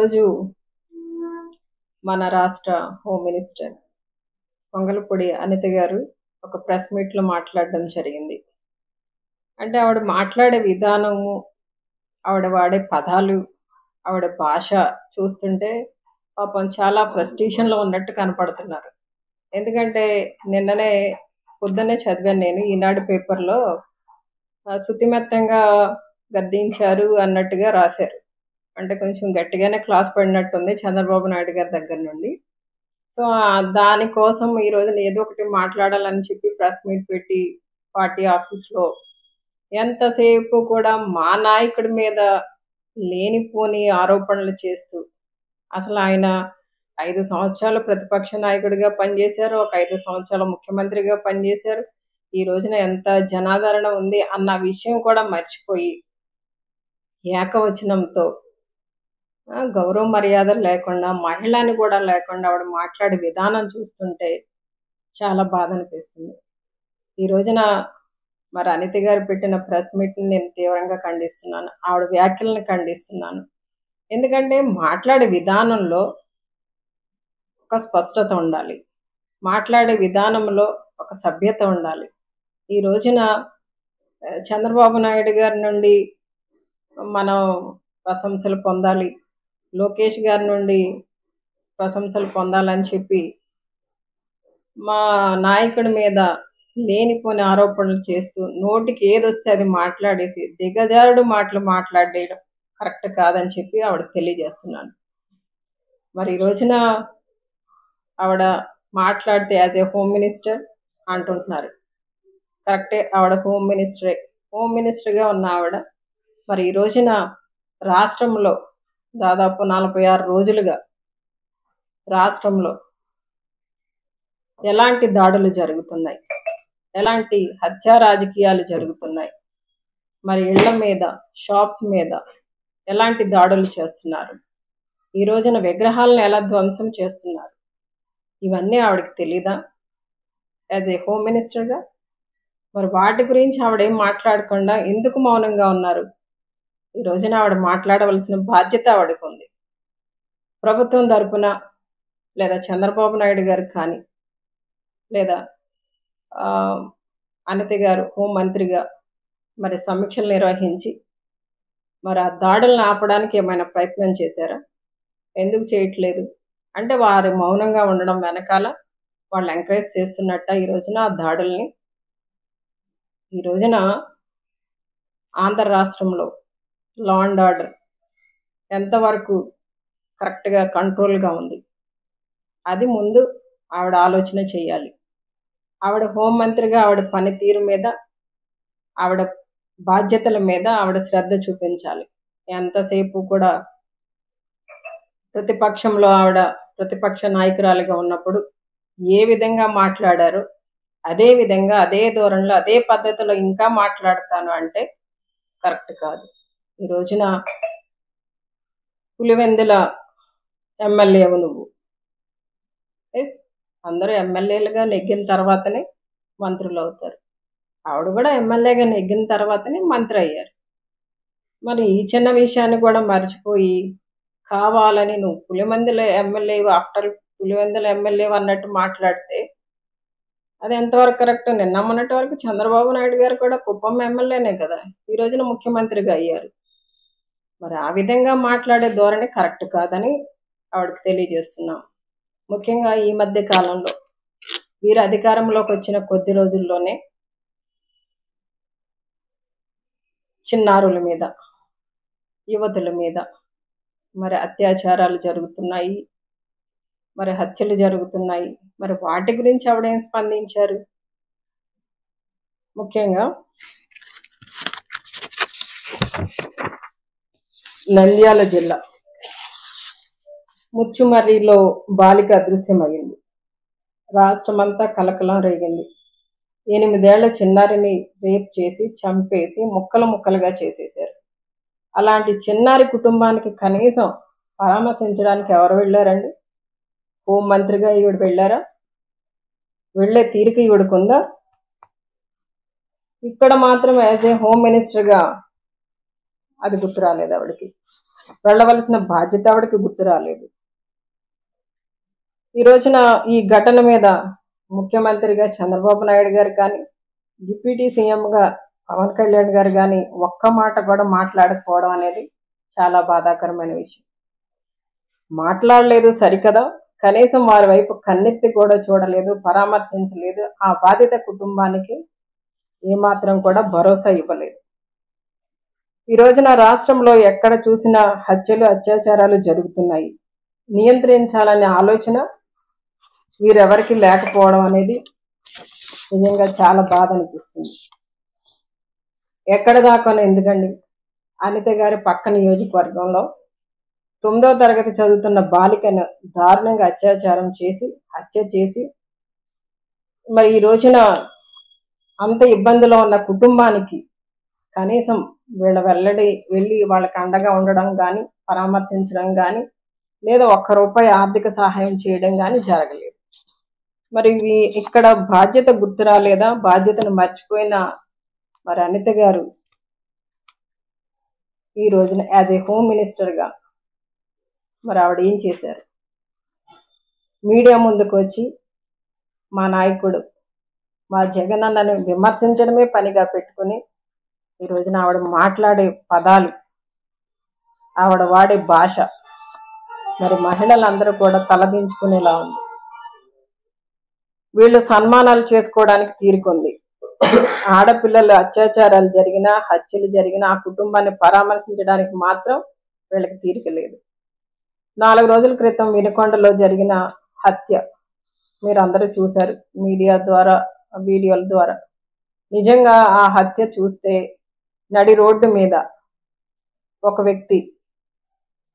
ఈరోజు మన రాష్ట్ర హోమ్ మినిస్టర్ పొంగలపూడి అనిత గారు ఒక ప్రెస్ మీట్లో మాట్లాడడం జరిగింది. అంటే ఆవిడ మాట్లాడే విధానము, ఆవిడ వాడే పదాలు, ఆవిడ భాష చూస్తుంటే పాపం చాలా ఫ్రస్ట్రేషన్లో ఉన్నట్టు కనపడుతున్నారు. ఎందుకంటే నిన్ననే పొద్దున్నే చదివాను నేను ఈనాడు పేపర్లో శుతిమెత్తంగా గద్దించారు అన్నట్టుగా రాశారు. అంటే కొంచెం గట్టిగానే క్లాస్ పడినట్టుంది చంద్రబాబు నాయుడు గారి దగ్గర నుండి. సో దానికోసం ఈ రోజున ఏదో ఒకటి మాట్లాడాలని చెప్పి ప్రెస్ మీట్ పెట్టి పార్టీ ఆఫీస్లో ఎంతసేపు కూడా మా నాయకుడి మీద లేనిపోని ఆరోపణలు చేస్తూ, అసలు ఆయన 5 సంవత్సరాలు ప్రతిపక్ష నాయకుడిగా పనిచేశారు, ఒక 5 సంవత్సరాల ముఖ్యమంత్రిగా పనిచేశారు, ఈ రోజున ఎంత జనాదరణ ఉంది అన్న విషయం కూడా మర్చిపోయి ఏకవచనంతో గౌరవ మర్యాదలు లేకుండా, మహిళని కూడా లేకుండా ఆవిడ మాట్లాడే విధానం చూస్తుంటే చాలా బాధ అనిపిస్తుంది. ఈ రోజున మరి అనిత గారు పెట్టిన ప్రెస్ మీట్ని నేను తీవ్రంగా ఖండిస్తున్నాను, ఆవిడ వ్యాఖ్యలను ఖండిస్తున్నాను. ఎందుకంటే మాట్లాడే విధానంలో ఒక స్పష్టత ఉండాలి, మాట్లాడే విధానంలో ఒక సభ్యత ఉండాలి. ఈ రోజున చంద్రబాబు నాయుడు గారి నుండి మనం ప్రశంసలు పొందాలి, లోకేష్ గారి నుండి ప్రశంసలు పొందాలని చెప్పి మా నాయకుడి మీద లేనిపోని ఆరోపణలు చేస్తూ నోటికి ఏదొస్తే అది మాట్లాడేసి దిగజారుడు మాటలు మాట్లాడేయడం కరెక్ట్ కాదని చెప్పి ఆవిడ తెలియజేస్తున్నాను. మరి ఈ రోజున ఆవిడ మాట్లాడితే యాజ్ ఏ హోమ్ మినిస్టర్ అంటుంటున్నారు. కరెక్టే, ఆవిడ హోమ్ మినిస్టరే, హోమ్ మినిస్టర్గా ఉన్న ఆవిడ మరి ఈ రోజున రాష్ట్రంలో దాదాపు 46 రోజులుగా రాష్ట్రంలో ఎలాంటి దాడులు జరుగుతున్నాయి, ఎలాంటి హత్యా రాజకీయాలు జరుగుతున్నాయి, మరి ఇళ్ల మీద, షాప్స్ మీద ఎలాంటి దాడులు చేస్తున్నారు, ఈ రోజున విగ్రహాలను ఎలా ధ్వంసం చేస్తున్నారు, ఇవన్నీ ఆవిడకి తెలీదా యాజ్ ఏ హోమ్ మినిస్టర్గా? మరి వాటి గురించి ఆవిడేం మాట్లాడకుండా ఎందుకు మౌనంగా ఉన్నారు? ఈ రోజున ఆవిడ మాట్లాడవలసిన బాధ్యత ఆవిడకు ఉంది. ప్రభుత్వం తరపున లేదా చంద్రబాబు నాయుడు గారు కానీ, లేదా అనిత గారు హోంమంత్రిగా మరి సమీక్షలు నిర్వహించి మరి ఆ దాడులను ఆపడానికి ఏమైనా ప్రయత్నం చేశారా? ఎందుకు చేయట్లేదు? అంటే వారు మౌనంగా ఉండడం వెనకాల వాళ్ళు ఎంకరేజ్ చేస్తున్నట్ట ఈ రోజున ఆ దాడుల్ని? ఈ రోజున ఆంధ్ర రాష్ట్రంలో లా అండ్ ఆర్డర్ ఎంతవరకు కరెక్ట్గా కంట్రోల్గా ఉంది, అది ముందు ఆవిడ ఆలోచన చేయాలి. ఆవిడ హోంమంత్రిగా ఆవిడ పనితీరు మీద, ఆవిడ బాధ్యతల మీద ఆవిడ శ్రద్ధ చూపించాలి. ఎంతసేపు కూడా ప్రతిపక్షంలో ఆవిడ ప్రతిపక్ష నాయకురాలిగా ఉన్నప్పుడు ఏ విధంగా మాట్లాడారో అదే విధంగా, అదే ధోరణిలో, అదే పద్ధతిలో ఇంకా మాట్లాడతాను అంటే కరెక్ట్ కాదు. ఈ రోజున పులివెందుల ఎమ్మెల్యేవు నువ్వు. ఎస్, అందరూ ఎమ్మెల్యేలుగా నెగ్గిన తర్వాతనే మంత్రులు అవుతారు. ఆవిడ కూడా ఎమ్మెల్యేగా నెగ్గిన తర్వాతనే మంత్రి అయ్యారు. మరి ఈ చిన్న విషయాన్ని కూడా మర్చిపోయి కావాలని నువ్వు Pulivendula MLA, after Pulivendula MLA అన్నట్టు మాట్లాడితే అది ఎంతవరకు కరెక్ట్? నిన్న మొన్నటి వరకు చంద్రబాబు నాయుడు గారు కూడా కుప్పం ఎమ్మెల్యేనే కదా, ఈ రోజున ముఖ్యమంత్రిగా అయ్యారు. మరి ఆ విధంగా మాట్లాడే ధోరణి కరెక్ట్ కాదని ఆవిడకి తెలియజేస్తున్నాం. ముఖ్యంగా ఈ మధ్య కాలంలో వీరు అధికారంలోకి వచ్చిన కొద్ది రోజుల్లోనే చిన్నారుల మీద, యువతుల మీద మరి అత్యాచారాలు జరుగుతున్నాయి, మరి హత్యలు జరుగుతున్నాయి. మరి వాటి గురించి ఆవిడేం స్పందించారు? ముఖ్యంగా నంద్యాల జిల్లా ముచ్చుమర్రిలో బాలిక అదృశ్యమైంది. రాష్ట్రమంతా కలకలం రేగింది. 8 ఏళ్ల చిన్నారిని రేప్ చేసి చంపేసి ముక్కలు ముక్కలుగా చేసేశారు. అలాంటి చిన్నారి కుటుంబానికి కనీసం పరామర్శించడానికి ఎవరు వెళ్ళారండి? హోంమంత్రిగా ఈవిడ వెళ్ళారా? వెళ్ళే తీరిక ఈవిడకుందా? ఇక్కడ మాత్రం యాజ్ ఏ హోమ్ మినిస్టర్గా అది గుర్తు రాలేదు ఆవిడకి. వెళ్ళవలసిన బాధ్యత ఆవిడకి గుర్తు రాలేదు. ఈ రోజున ఈ ఘటన మీద ముఖ్యమంత్రిగా చంద్రబాబు నాయుడు గారు కానీ, డిప్యూటీ సీఎంగా పవన్ కళ్యాణ్ గారు కానీ ఒక్క మాట కూడా మాట్లాడకపోవడం అనేది చాలా బాధాకరమైన విషయం. మాట్లాడలేదు సరికదా, కనీసం వారి వైపు కన్నెత్తి కూడా చూడలేదు, పరామర్శించలేదు. ఆ బాధిత కుటుంబానికి ఏమాత్రం కూడా భరోసా ఇవ్వలేదు. ఈ రోజున రాష్ట్రంలో ఎక్కడ చూసినా హత్యలు, అత్యాచారాలు జరుగుతున్నాయి. నియంత్రించాలనే ఆలోచన వీరెవరికి లేకపోవడం అనేది నిజంగా చాలా బాధ అనిపిస్తుంది. ఎక్కడ దాకా ఎందుకండి, అనిత గారి పక్క నియోజకవర్గంలో 9వ తరగతి చదువుతున్న బాలికను దారుణంగా అత్యాచారం చేసి హత్య చేసి మరి ఈ రోజున అంత ఇబ్బందిలో ఉన్న కుటుంబానికి కనీసం వెళ్ళి వాళ్ళకి అండగా ఉండడం కానీ, పరామర్శించడం కానీ, లేదా ₹1 ఆర్థిక సహాయం చేయడం కానీ జరగలేదు. మరి ఇక్కడ బాధ్యత గుర్తు రాలేదా? బాధ్యతను మర్చిపోయిన మరి అనిత గారు ఈ రోజున యాజ్ ఏ హోమ్ మినిస్టర్గా మరి ఆవిడ ఏం చేశారు? మీడియా ముందుకు వచ్చి మా నాయకుడు మా జగన్ అన్నని విమర్శించడమే పనిగా పెట్టుకుని ఈ రోజున ఆవిడ మాట్లాడే పదాలు, ఆవిడ వాడే భాష మరి మహిళలందరూ కూడా తలదించుకునేలా ఉంది. వీళ్ళు సన్మానాలు చేసుకోవడానికి తీరుకుంది. ఆడపిల్లలు అత్యాచారాలు జరిగినా, హత్యలు జరిగినా ఆ కుటుంబాన్ని పరామర్శించడానికి మాత్రం వీళ్ళకి తీరిక లేదు. 4 రోజుల క్రితం వినుకొండలో జరిగిన హత్య మీరు అందరూ చూశారు మీడియా ద్వారా, వీడియోల ద్వారా. నిజంగా ఆ హత్య చూస్తే నడి రోడ్డు మీద ఒక వ్యక్తి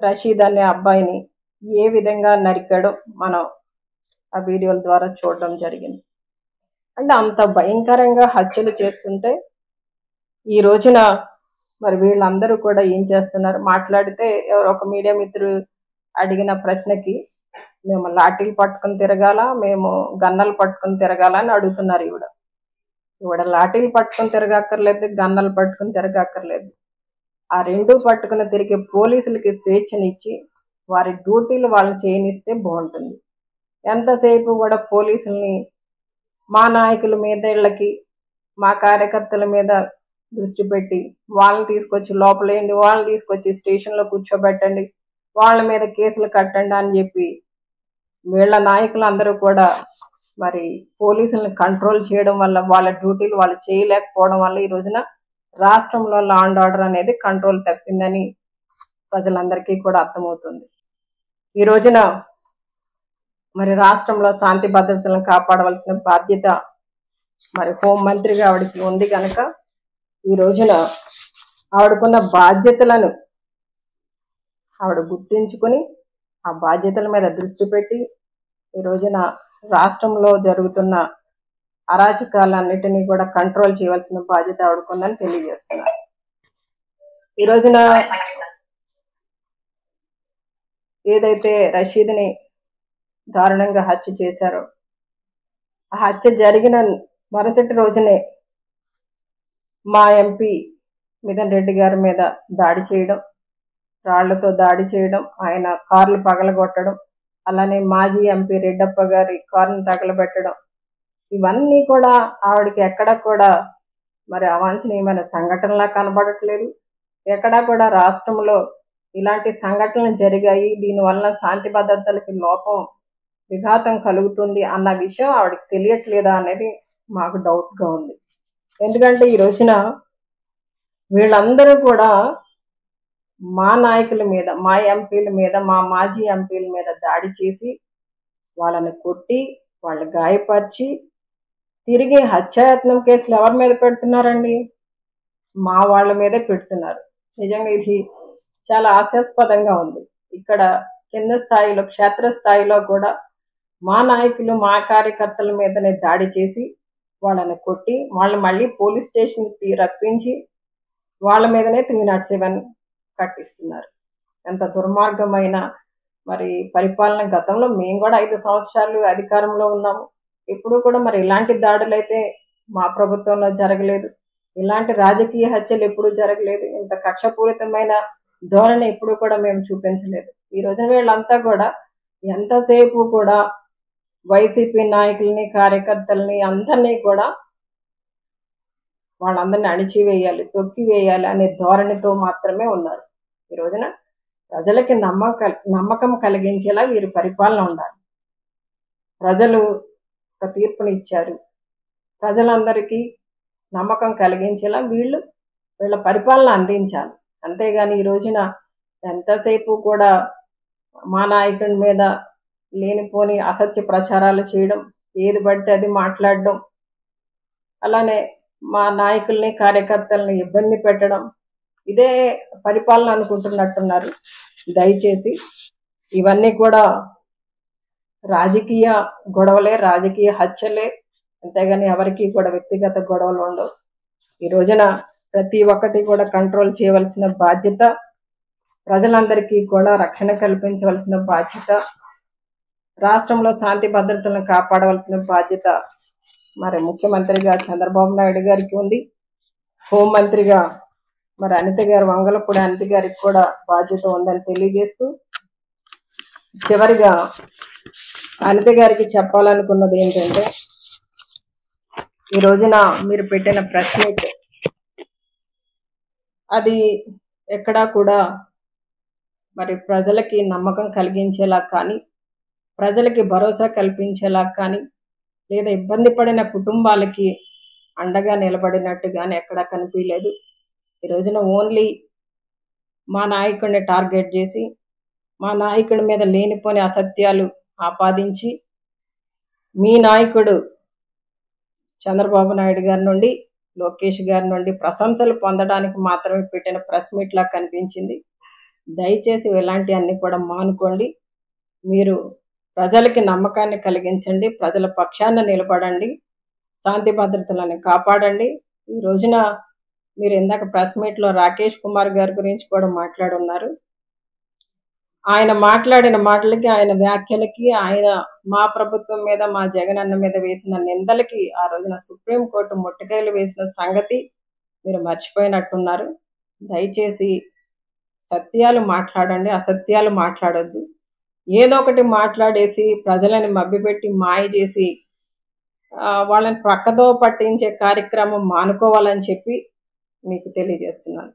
రషీద్ అనే అబ్బాయిని ఏ విధంగా నరికాడో మనం ఆ వీడియోల ద్వారా చూడడం జరిగింది. అంటే అంత భయంకరంగా హత్యలు చేస్తుంటే ఈ రోజున మరి వీళ్ళందరూ కూడా ఏం చేస్తున్నారు? మాట్లాడితే ఎవరో ఒక మీడియా మిత్రుడు అడిగిన ప్రశ్నకి మేము లాఠీలు పట్టుకుని తిరగాల, మేము గన్నలు పట్టుకుని తిరగాల అని అడుగుతున్నారు. ఈవిడ లాఠీలు పట్టుకుని తిరగక్కర్లేదు, గన్నలు పట్టుకుని తిరగక్కర్లేదు. ఆ రెండూ పట్టుకుని తిరిగే పోలీసులకి స్వేచ్ఛనిచ్చి వారి డ్యూటీలు వాళ్ళని చేయనిస్తే బాగుంటుంది. ఎంతసేపు కూడా పోలీసుల్ని మా నాయకుల మీద, ఇళ్ళకి మా కార్యకర్తల మీద దృష్టి పెట్టి వాళ్ళని తీసుకొచ్చి లోపలేయండి, వాళ్ళని తీసుకొచ్చి స్టేషన్లో కూర్చోబెట్టండి, వాళ్ళ మీద కేసులు కట్టండి అని చెప్పి వీళ్ళ నాయకులు అందరూ కూడా మరి పోలీసులను కంట్రోల్ చేయడం వల్ల, వాళ్ళ డ్యూటీలు వాళ్ళు చేయలేకపోవడం వల్ల ఈ రోజున రాష్ట్రంలో లా అండ్ ఆర్డర్ అనేది కంట్రోల్ తప్పిందని ప్రజలందరికీ కూడా అర్థమవుతుంది. ఈ రోజున మరి రాష్ట్రంలో శాంతి భద్రతలను కాపాడవలసిన బాధ్యత మరి హోంమంత్రిగా ఆవిడకి ఉంది కనుక ఈ రోజున ఆవిడకున్న బాధ్యతలను ఆవిడ గుర్తించుకుని ఆ బాధ్యతల మీద దృష్టి పెట్టి ఈ రోజున రాష్ట్రంలో జరుగుతున్న అరాచకాలన్నిటినీ కూడా కంట్రోల్ చేయవలసిన బాధ్యత ఆవిడకుందని తెలియజేస్తున్నారు. ఈ రోజున ఏదైతే రషీద్ని దారుణంగా హత్య చేశారో ఆ హత్య జరిగిన మరుసటి రోజునే మా ఎంపీ మిథున్ రెడ్డి గారి మీద దాడి చేయడం, రాళ్లతో దాడి చేయడం, ఆయన కార్లు పగలగొట్టడం, అలానే మాజీ ఎంపీ రెడ్డప్ప గారి కారును తగలబెట్టడం, ఇవన్నీ కూడా ఆవిడకి ఎక్కడా కూడా మరి అవాంఛనీయమైన సంఘటనలా కనబడట్లేదు. ఎక్కడా కూడా రాష్ట్రంలో ఇలాంటి సంఘటనలు జరిగాయి, దీనివల్ల శాంతి భద్రతలకి లోపం, విఘాతం కలుగుతుంది అన్న విషయం ఆవిడకి తెలియట్లేదా అనేది మాకు డౌట్గా ఉంది. ఎందుకంటే ఈ రోజున వీళ్ళందరూ కూడా మా నాయకుల మీద, మా ఎంపీల మీద, మా మాజీ ఎంపీల మీద దాడి చేసి వాళ్ళని కొట్టి, వాళ్ళు గాయపరిచి తిరిగి హత్యాయత్నం కేసులు ఎవరి మీద పెడుతున్నారండి? మా వాళ్ళ మీదే పెడుతున్నారు. నిజంగా ఇది చాలా హాస్యాస్పదంగా ఉంది. ఇక్కడ కింద స్థాయిలో, క్షేత్రస్థాయిలో కూడా మా నాయకులు, మా కార్యకర్తల మీదనే దాడి చేసి వాళ్ళని కొట్టి, వాళ్ళు మళ్ళీ పోలీస్ స్టేషన్కి రప్పించి వాళ్ళ మీదనే 307 కట్టిస్తున్నారు. ఎంత దుర్మార్గమైన మరి పరిపాలన. గతంలో మేము కూడా 5 సంవత్సరాలు అధికారంలో ఉన్నాము. ఎప్పుడు కూడా మరి ఇలాంటి దాడులు అయితే మా ప్రభుత్వంలో జరగలేదు. ఇలాంటి రాజకీయ హత్యలు ఎప్పుడూ జరగలేదు. ఇంత కక్షపూరితమైన ధోరణి ఎప్పుడు కూడా మేము చూపించలేదు. ఈ రోజున వీళ్ళంతా కూడా ఎంతసేపు కూడా వైసీపీ నాయకుల్ని, కార్యకర్తల్ని అందరినీ కూడా వాళ్ళందరినీ అణిచివేయాలి, తొక్కివేయాలి అనే ధోరణితో మాత్రమే ఉన్నారు. ఈ రోజున ప్రజలకి నమ్మకం కలిగించేలా వీరి పరిపాలన ఉండాలి. ప్రజలు ఒక తీర్పునిచ్చారు. ప్రజలందరికీ నమ్మకం కలిగించేలా వీళ్ళ పరిపాలన అందించాలి. అంతేగాని ఈ రోజున ఎంతసేపు కూడా మా నాయకుడి మీద లేనిపోని అసత్య ప్రచారాలు చేయడం, ఏది పడితే అది మాట్లాడడం, అలానే మా నాయకుల్ని, కార్యకర్తల్ని ఇబ్బంది పెట్టడం, ఇదే పరిపాలన అనుకుంటున్నట్టున్నారు. దయచేసి ఇవన్నీ కూడా రాజకీయ గొడవలే, రాజకీయ హత్యలే, అంతేగాని ఎవరికి కూడా వ్యక్తిగత గొడవలు ఉండవు. ఈ రోజున ప్రతి ఒక్కటి కూడా కంట్రోల్ చేయవలసిన బాధ్యత, ప్రజలందరికీ కూడా రక్షణ కల్పించవలసిన బాధ్యత, రాష్ట్రంలో శాంతి భద్రతలను కాపాడవలసిన బాధ్యత మరి ముఖ్యమంత్రిగా చంద్రబాబు నాయుడు గారికి ఉంది. హోంమంత్రిగా మరి అనిత గారు, వంగలపూడి అనిత గారికి కూడా బాధ్యత ఉందని తెలియజేస్తూ, చివరిగా అనిత గారికి చెప్పాలనుకున్నది ఏంటంటే, ఈ రోజున మీరు పెట్టిన ప్రెస్ మీట్ అది ఎక్కడా కూడా మరి ప్రజలకి నమ్మకం కలిగించేలా కానీ, ప్రజలకి భరోసా కల్పించేలా కానీ, లేదా ఇబ్బంది పడిన కుటుంబాలకి అండగా నిలబడినట్టు కానీ ఎక్కడా కనిపించలేదు. ఈ రోజున ఓన్లీ మా నాయకుడిని టార్గెట్ చేసి, మా నాయకుడి మీద లేనిపోని అసత్యాలు ఆపాదించి, మీ నాయకుడు చంద్రబాబు నాయుడు గారి నుండి, లోకేష్ గారి నుండి ప్రశంసలు పొందడానికి మాత్రమే పెట్టిన ప్రెస్ మీట్ లా కనిపించింది. దయచేసి ఇలాంటి అన్ని కూడా మానుకోండి. మీరు ప్రజలకి నమ్మకాన్ని కలిగించండి, ప్రజల పక్షాన నిలబడండి, శాంతి భద్రతలను కాపాడండి. ఈ రోజున మీరు ఇందాక ప్రెస్ మీట్లో రాకేష్ కుమార్ గారి గురించి కూడా మాట్లాడున్నారు. ఆయన మాట్లాడిన మాటలకి, ఆయన వ్యాఖ్యలకి, ఆయన మా ప్రభుత్వం మీద, మా జగన్ అన్న మీద వేసిన నిందలకి ఆ రోజున సుప్రీంకోర్టు ముట్టకాయలు వేసిన సంగతి మీరు మర్చిపోయినట్టున్నారు. దయచేసి సత్యాలు మాట్లాడండి, అసత్యాలు మాట్లాడొద్దు. ఏదో ఒకటి మాట్లాడేసి ప్రజలని మభ్యపెట్టి మాయ చేసి వాళ్ళని ప్రక్కదో పట్టించే కార్యక్రమం మానుకోవాలని చెప్పి మీకు తెలియజేస్తున్నాను.